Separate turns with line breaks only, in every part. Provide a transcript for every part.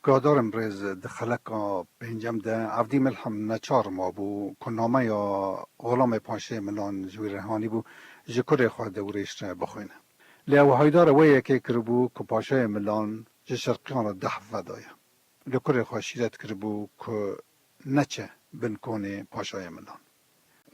گادارم رز دخلقا پنجم ده عبدی ملحم نچار ما بو کنامه یا غلام پاشه ملان جوی رهانی بو جکر خواه دورش بخوینه لیو هایدار ویه که کربو که پاشه ملان جشرقیان ده ودایه لکر خواه شیرت کربو که نچه بنکونه پاشه ملان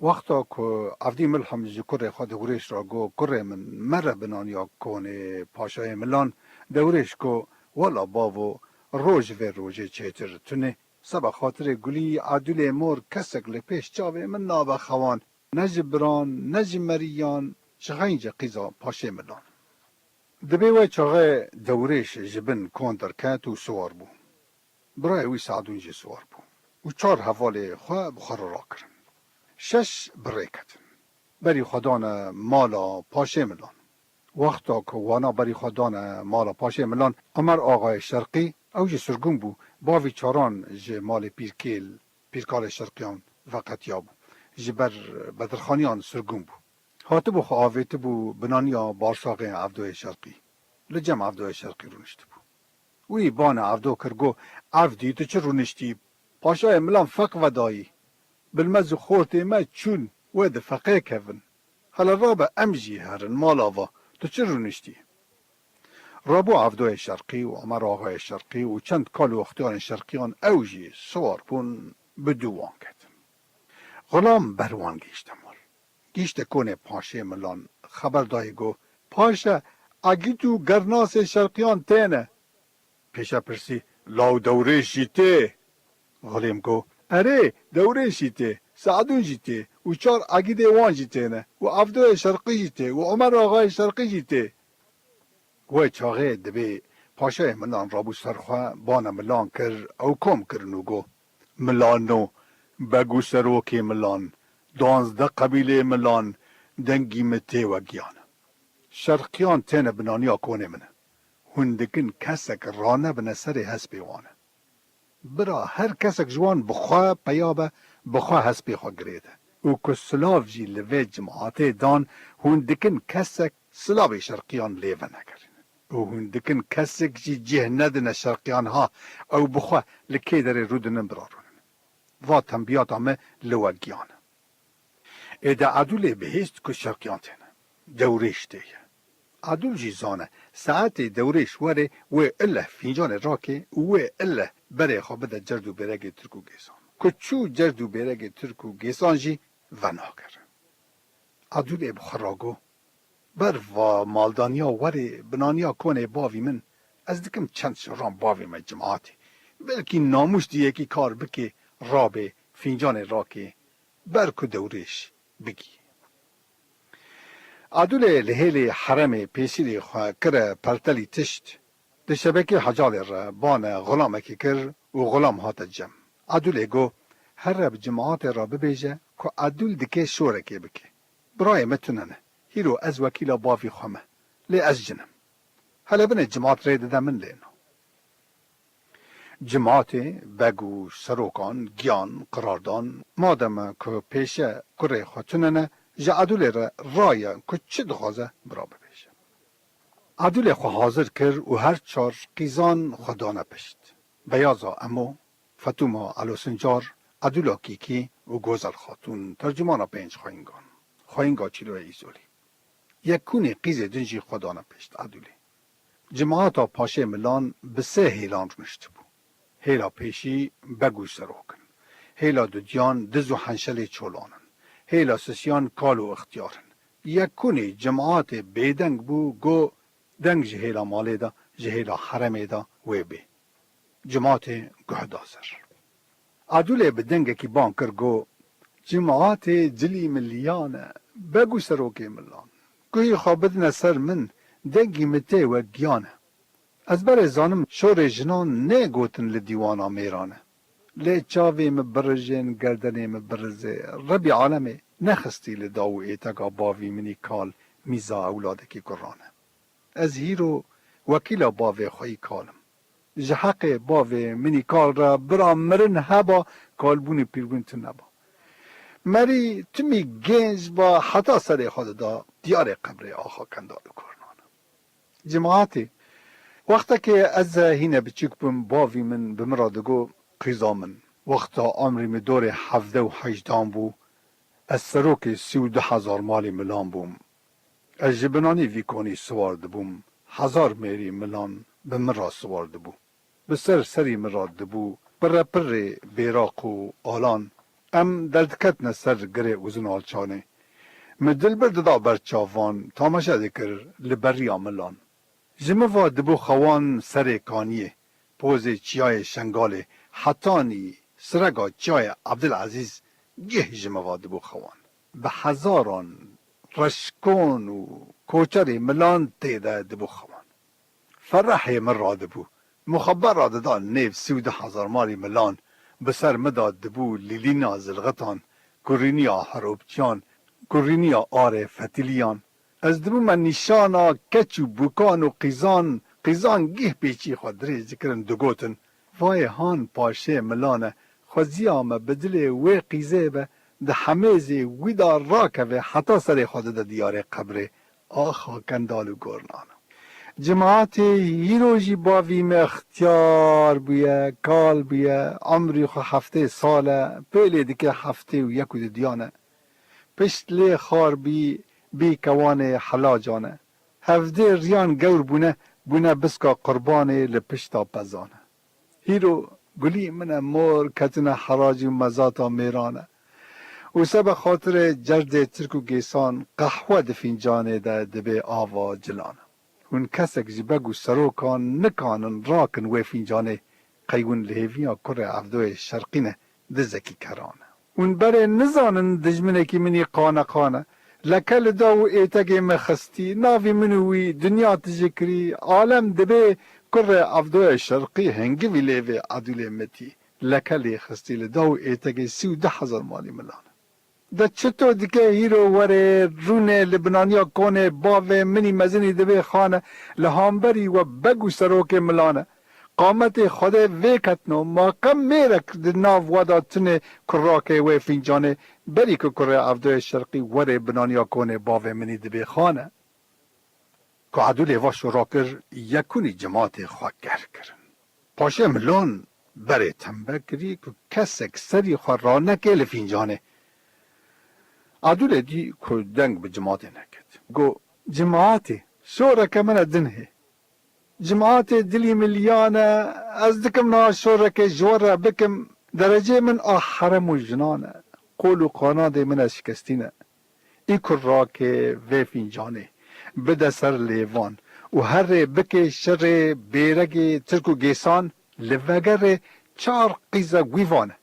وقتا که عبدی ملحم جکر خواه دورش را گو کره من مره بنان یا کونه پاشه ملان دورش که والا باو روز و روز چیتر تونه سبا خاطر گلی عدل مور کسک لپیش چاوه من نابا خوان نج بران نج مریان شغینج قیزا پاشه ملان دبی و چاقه دورش جبن کندر کت و سوار بو برای وی سعدون جی سوار بو و چار حواله خواه بخار را کرن شش بره کتن بری خدان مالا پاشه ملان وقتا که وانا بری خدان مالا پاشه ملان عمر آقای شرقی او جه سرگون بو باوی چاران جه مال پیرکال شرقیان وقت یا بو جه بر بدرخانیان سرگون بو هاته بو خواهویته بو بنانیا بارساقه عبدوی شرقی لجم عبدوی شرقی رونشته بو وی بان عبدو کرگو عبدی تو چه رونشتی پاشای ملان فق ودایی بالمز خورتی ما چون وید فقه کفن حالا رابع امجی هرن مالاوا تو چه رونشتی رابو عبدوی شرقی و عمر آقای شرقی و چند کال و اختیار شرقیان اوجی سوار بون بدوان کتن غلام بروان گیشتم مال گیشت کنه پاشه ملان خبر دایی گو پاشه اگی تو گرناس شرقیان تینه پیشه پرسی لاو دوره شیته غلیم گو اره دوره شیته سعدون جیته و چار اگی دیوان جیتینه و عبدوی شرقی جیته و عمر آقای شرقی جیته و چاقه دبی پاشه ملان رابو سرخوا بان ملان کر او کم کرنو گو ملانو بگو سروکی ملان دانزده قبیله ملان دنگی مته و گیان شرقیان تین بنانیا کونه منه هندکن کسک رانه بنه سر حسبی وانه برا هر کسک جوان بخوا پیابه بخوا حسبی خوا گریده او که سلاف جی لوی جماعت دان هندکن کسک سلاف شرقیان لیوه نکرد او هندکن کسک جی جه ندن شرقیان ها او بخوا لکی در رودن برارون و تنبیات همه لوگیان ایده عدول بهیست که شرقیان تینه دورش دیه عدول جی زانه ساعت دورش وره و اله فینجان راکه و اله بره خوابده جردو برگ ترکو گیسان که چو جردو برگ ترکو گیسان جی ونا کرد عدول بخراگو بر و مالدانیا وره بنانیا کنه باوی من از دکم چند شران باوی من جماعتی بلکی ناموش دیگه کی کار بکی رابه فینجان راکه برکو دورش بگی عدول لحیل حرم پیسیلی خواه کره پرتلی تشت ده شبکه حجال را بان غلامه که کر و غلام هات جم عدول گو هر رب جماعت را ببیجه که عدول دکه شورکه بکه برای متوننه هیرو از وکیل بافی خوامه لی از جنم هلا بنه جماعت رید ده من لینو جماعت بگو سروکان گیان قراردان مادم که پیشه کره خواتوننه جا عدول را رایه که چه دخوازه برا ببیشه عدول خو حاضر کر و هر چار قیزان خدانه پشت بیازا امو فتوما علو سنجار عدولا کیکی و گوزل خاتون ترجمانا پنج خواهینگا چیلو ایزولی یکونه قیز دنجی خدانه پشت عدولی جماعتا پاشه ملان به سه هیلان رنشت بو هیلا پیشی بگو سروکن هیلا دودیان دز و حنشل چولانن هیلا سسیان کالو اختیارن یکونه جماعت بیدنگ بو گو دنگ جهیلا ماله دا جهیلا حرمه دا وی بی جماعت گهدازر عدوله بدنگ کی بانکر گو جماعت جلی ملیانه بگو سروکی ملان گوی خوابدن سر من دنگی مته و گیانه از بر زانم شور جنان نه گوتن لدیوانا میرانه لی چاوی مبرجن گردنی مبرزه ربی عالمه نخستی لداو ایتگا باوی منی کال میزا اولاده کی کرانه از هیرو وکیل باوی خواهی کالم جحق باوی منی کال را برا مرن هبا کالبونی پیرگونت نبا مری تمی گنج با حتا سر خود دا دیار قبر آخا کندال کرنانه جماعتی وقتا که از هینه بچیک بم باوی من بمرادگو قیزا من وقتا عمری می دور 17 و 18 بو از سروک 32,000 مالی ملان بوم از جبنانی ویکونی سوارد بوم 1000 میری ملان به مرا سوارد بو به سری مراد بو پر پر بیراق و آلان ام دلتکت نسر گره وزن آلچانه مدل برد بر چاوان تامشه دکر لبری ملان جموا دبو خوان سر کانیه پوز چیای شنگاله حتانی سرگا چای عبدالعزیز گه جموا دبو خوان به هزاران رشکون و کوچر ملان تیده دبو خوان فرح مرا دبو مخبر را دادان نیف 32,000 مالی ملان بسر مداد دبو لیلینا زلغتان گرینیا حروبچان گرینیا آر فتیلیان از دبو من نیشانا کچ و بوکان و قیزان گیه پیچی خود ری ذکرن دگوتن وای هان پاشه ملانه خوزیام بدل وی قیزه به ده حمیزی ویدا راکه و حتی سر خود ده دیار قبره آخا کندالو گرنان جماعت هیروژی باویم اختیار بیه کال بیه عمری خو 7 ساله پیلی دیگه 7 و 1 دیانه پشت لی خار بی کوان حلاجانه 17 ریان گور بونه بسکا قربانه لپشتا پزانه هیرو گلی من مور کتن حراج و مزاتا میرانه و سب خاطر جرد ترک و گیسان قهوه دفینجانه ده دبه آوا جلانه اون کسک جبگو سروکان نکانن راکن و فینجانه قیون لحیویا کره عبدوی شرقینه دزکی کرانه اون بره نزانن دجمنه که منی قانه لکل داو ایتگه مخستی ناوی منوی دنیا تجکری عالم دبه کره عبدوی شرقی هنگی ویلیوه عدول متی لکل خستی لداو ایتگه 32,000 مالی ملانه ده چطور دیگه هیرو وره رونه لبنانیا کنه باوه منی مزنی دبه خانه لحامبری و بگو سروک ملانه قامت خود ویکتنو ما کم میرک ده ناو وادا تنه کراکه و فینجانه بری که کره عبدوی شرقی وره بنانیا کنه باوه منی دبه خانه که عدول واش راکر یکونی جماعت خواه گر کرن پاشه ملان بره تنبه کری که کسک سری خواه را نکه لفینجانه عدول دی که دنگ به جماعت نکد گو جماعتی شورک من دنه جماعت دلی ملیانه از دکم نا شورک جوره بکم درجه من حرم و جنانه قول و قاناد من شکستینه ای کراک و فینجانه بده سر لیوان و هر بک شر بیرگ ترک و گیسان لوگر 4 قیزه گویوانه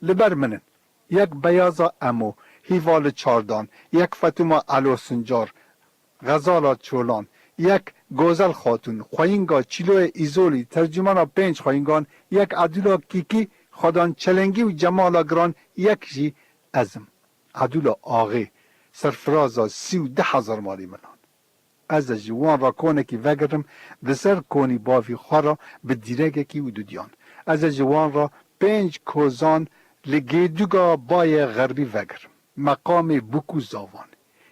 لبر منن یک بیازا امو هیوال چاردان یک فتوما علو سنجار غزالا چولان یک گوزل خاتون خوینگا چیلو ایزولی ترجمانا 5 خوینگان یک عدولا کیکی خودان چلنگی و جمالا گران یک جی ازم عدولا آغی سرفرازا 32,000 مالی ملان از جوان را کونه کی وگرم دسر کونی بافی خورا به دیرگه کی و دودیان از جوان را 5 کوزان لگیدوگا بای غربی وگرم مقام بوکو زاوان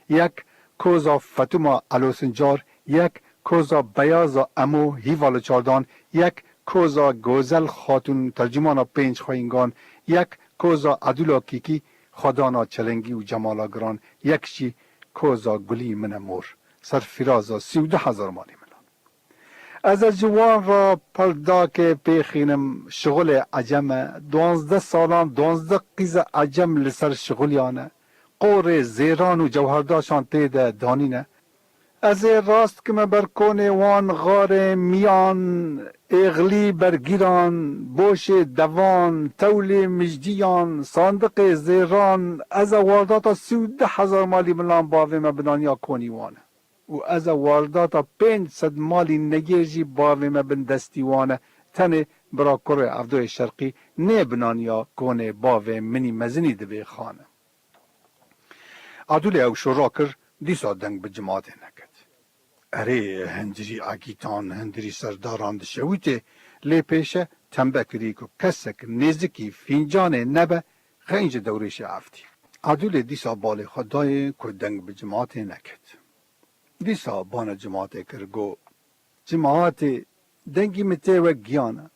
یک کوزا فتوما علوسنجار یک کوزا بیازا امو هیوال چاردان یک کوزا گوزل خاتون ترجمانا 5 خوینگان یک کوزا عدولا کیکی خدانا چلنگی و جمالا گران یک چی کوزا گلی من مور سرفرازا 32,000 مالی ملان از جوان را پردا که پیخینم شغل عجمه 12 سالان 12 قیز عجم لسر شغلیانه قور زیران و جوهرداشان تیده دانینه از راست که برکونه وان غار میان اغلی برگیران بوش دوان طول مجدیان صندق زیران از واردات 32,000 مالی ملان باوه مبنانیا کنیوانه و از واردات 500 مالی نگیجی باوه مبن دستیوانه تنه برا کره عبدوی شرقی نه بنانیا کنه باوه منی مزنی دبه خانه عدول او شراکر دیسا دنگ به جماعت نکد اره هندری آگیتان هندری سرداران دشویته لی پیشه تنبه کری که کسک نزدیکی فینجان نبه خینج دورش افتی عدول دیسا بالی خدای که دنگ به جماعت نکد دیسا بان جماعت کرگو جماعت دنگی مته و گیانه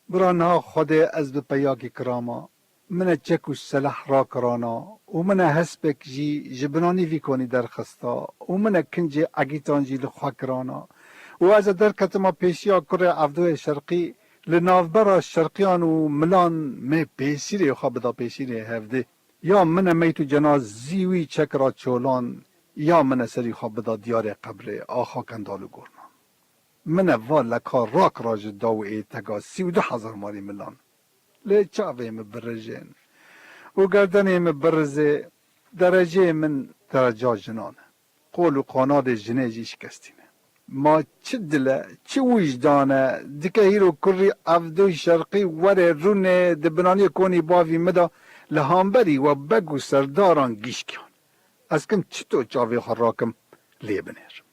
برانها خود از به پیاکی کراما من چکو سلح را کرانا و من حسبک جی جبنانی وی کنی در خستا و من کنجی اگیتان جی لخوا کرانا و از در کتما پیشیا کره عفدو شرقی لنافبرا شرقیان و ملان می پیسیره خواه بدا پیسیره هفده یا من میتو جناز زیوی چکرا چولان یا من سری خواه بدا دیار قبر آخا کندالو گرنا من والکا راک راج داو ایتگا 32,000 ماری ملان لی چاوه مبرجین و گردنه مبرزه درجه من درجه جنانه قول و قاناد جنه جی شکستینه ما چه دله چه وجدانه دکه هیرو کری عفدو شرقی وره رونه دبنانی کنی باوی مدا لهامبری و بگو سرداران گیشکیان از کم چطور چاوه خراکم لیبنیر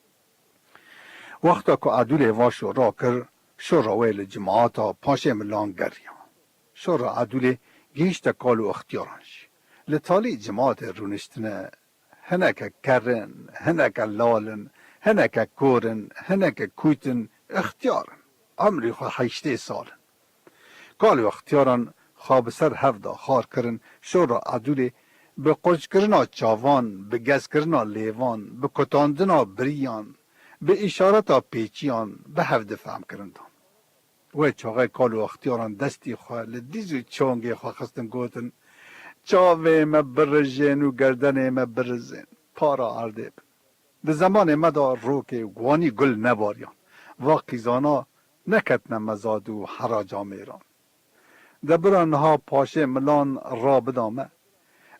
وقتا که عدول واشو را کر شو رویل جماعتا پاشه ملان گریان شو را عدول گیشت کالو اختیارانش لطالی جماعت رونشتنه هنک کرن هنک لالن هنک کورن هنک کویتن اختیارن عمری خو 8 سالن کالو اختیاران خواب سر هفدا خار کرن شو را عدول به قرچ کرنا چاوان به گز کرنا لیوان به کتاندنا بریان به اشارتا پیچیان به هفده فهم کرندان و چاقه کالو اختیاران دستی خواه لدیزو چونگی خواه خستن گوتن چاوه مبرزین و گردن مبرزین پارا عرده ده زمان مدا رو که گوانی گل نباریان و قیزانا نکتن مزاد و حراجا میران ده برانها پاشه ملان را بدامه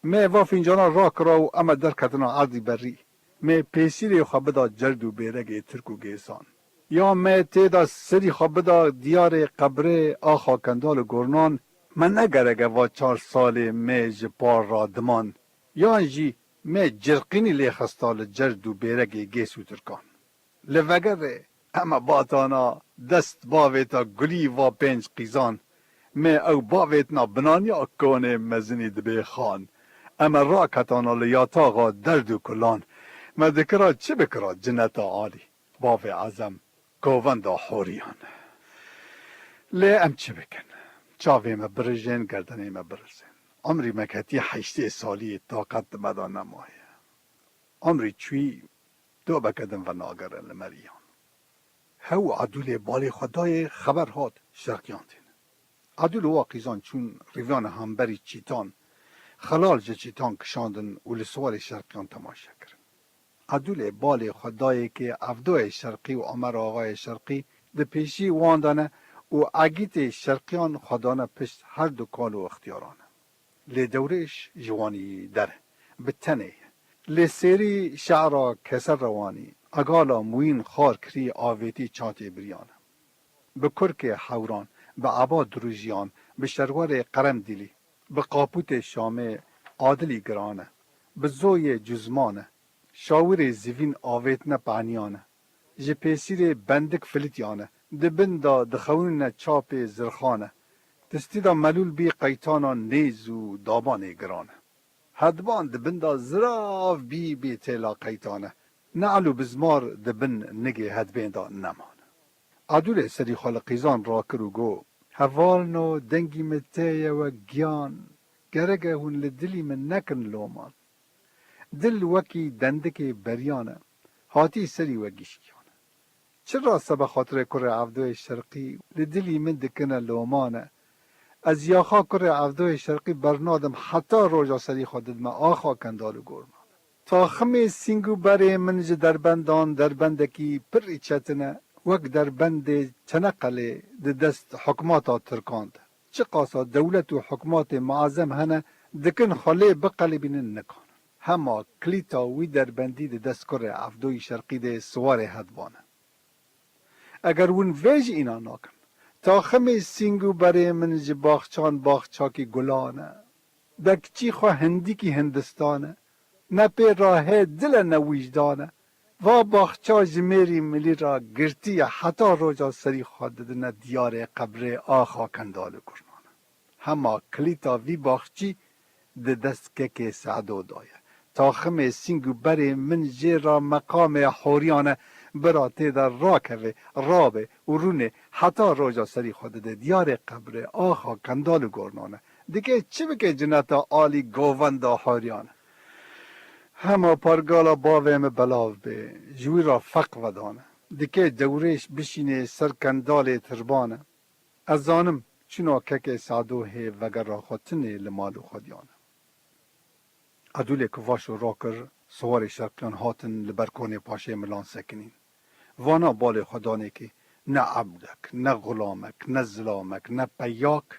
می و فینجانا را کرا و اما در کتنا عرضی بری می پیسیری خواه بدا جرد و بیرگ ترک و گیسان یا می تیدا سری خواه بدا دیار قبره آخا کندال و گرنان من نگرگه و 4 سال می جپار را دمان یا انجی می جرقینی لی خستال جرد و بیرگ گیس و ترکان لوگره اما باتانا دست باویتا گلی و 5 قیزان می او باویتنا بنانیا کنه مزنی دبی خان اما را کتانا لیاتاقا درد و کلان ما دکرا چه بکرا جنتا عالی باوی عظم گووندا حوریان لی ام چه بکن چاوی ما برجین گردنی ما برزین عمری مکتی 8 سالی طاقت مدا نمایه عمری چوی دو بکدم و ناگره لمریان هو عدول بالی خدای خبر هاد شرقیان دین عدول واقیزان چون ریوان همبری چیتان خلال جه چیتان کشاندن و لسوار شرقیان تماشا کرن عدول بالی خدایی که عفدو شرقی و عمر آقای شرقی ده پیشی واندانه و عگیت شرقیان خدانه پشت هر دو کال و اختیارانه لی دورش جوانی دره بتنه لی سیری شعرا کسر روانی اگالا موین خار کری آویتی چاتی بریانه به کرک حوران به عبا دروژیان به شروار قرم دیلی به قاپوت شامه عادلی گرانه به زوی جزمانه شاور زیوین آویت نپعنیانه جه پیسیر بندک فلتیانه ده بندا دخون چاپ زرخانه دستیدا ملول بی قیتانا نیز و دابان گرانه هدبان ده بندا زراف بی تیلا قیتانه نعلو بزمار ده بن نگه هدبیندا نمانه عدول سری خالقیزان را کرو گو هوالنو دنگی متیه و گیان گرگه هون لدلی من نکن لومان دل وکی دندک بریانه هاتی سری و گیشکیانه چرا سبا خاطر کره عفدو شرقی لدلی من دکنه لومانه از یاخا کره عفدو شرقی برنادم حتی روژا سری خودد ما آخا کندالو گرمان تا خمی سینگو بره منج دربندان دربندکی پر چتنه وک دربند چنقله ده دست حکماتا ترکاند چه قاسا دولت و حکمات معظم هنه دکن خاله بقلی بینن نکان هما کلیتا وی دربندی ده دست کره عفدوی شرقی ده سوار هدوانه اگر ون ویج اینا ناکن تا خمی سینگو بره منج باخچاکی گلانه دکچی خوا هندی کی هندستانه نپی راه دل نویجدانه و باخچا جمیری ملی را گرتی حتی روژا سری خوددن دیار قبر آخا کندال کرنانه هما کلیتا وی باخچی ده دست که سعدو دایه تا خم سینگو بری من جیرا مقام حوریانه براته در راکوه رابه و رونه حتی روژا سری خود ده دیار قبره آخا کندال گرنانه دیگه چی بکه جنتا آلی گووندا حاریانه همه پرگالا باویم بلاو به جوی را فق ودانه دیگه دورش بشینه سر کندال تربانه از آنم چنو که سادوه وگر را خودتنه لمالو خودیانه عدول کواش و راکر سوار شرقیان هاتن لبرکون پاشه ملان سکنین وانا بال خدانه که نه عبدک نه غلامک نه زلامک نه پیاک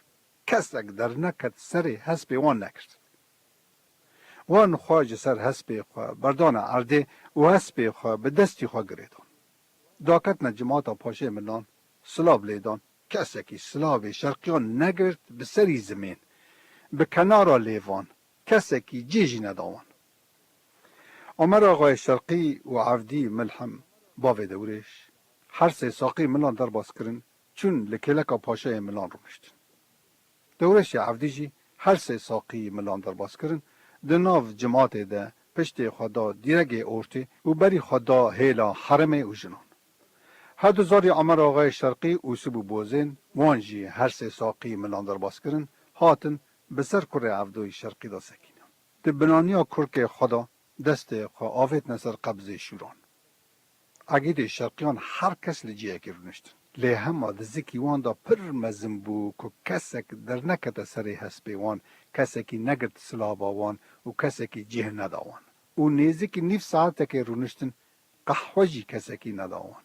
کسک در نکت سر حسب وان نکرد وان خواج سر حسب خواه بردان عرده و حسب خواه به دستی خواه گریدان داکت نجماعت پاشه ملان سلاب لیدان کسکی سلاب شرقیان نگرد به سری زمین به کنارا لیوان کسکی جیجی نداوان عمر آقای شرقی و عفدی ملحم باوی دورش هر سه ساقی ملان در باز کرن چون لکلکا پاشه ملان رو مشتن دورش عفدی جی هر سه ساقی ملان در باز کرن دناو جماعت ده پشت خدا دیرگ اورتی و بری خدا هیلا حرم او جنان هر دوزاری عمر آقای شرقی و سبو بوزین وانجی هر سه ساقی ملان در باز کرن هاتن بسر کره عفدوی شرقی دا سکینن ده بنانیا کرک خدا دست خواه آفت نصر قبض شوران عقید شرقیان هر کس لجیه گرونشتن لی همه ده زکی وان دا پر مزم بو که کسک در نکت سر حسب وان کسکی نگرد سلابا وان و کسکی جه نداوان و نیزکی نیف ساعت که رونشتن قحوجی کسکی نداوان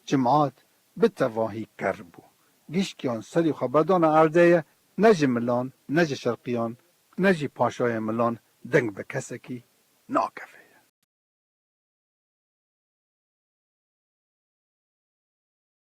جماعت بتواهی کربو گیشکیان سری خبردان عرده نجی ملان نجی شرقیان نجی پاشای ملان دنگ به کسکی ناکف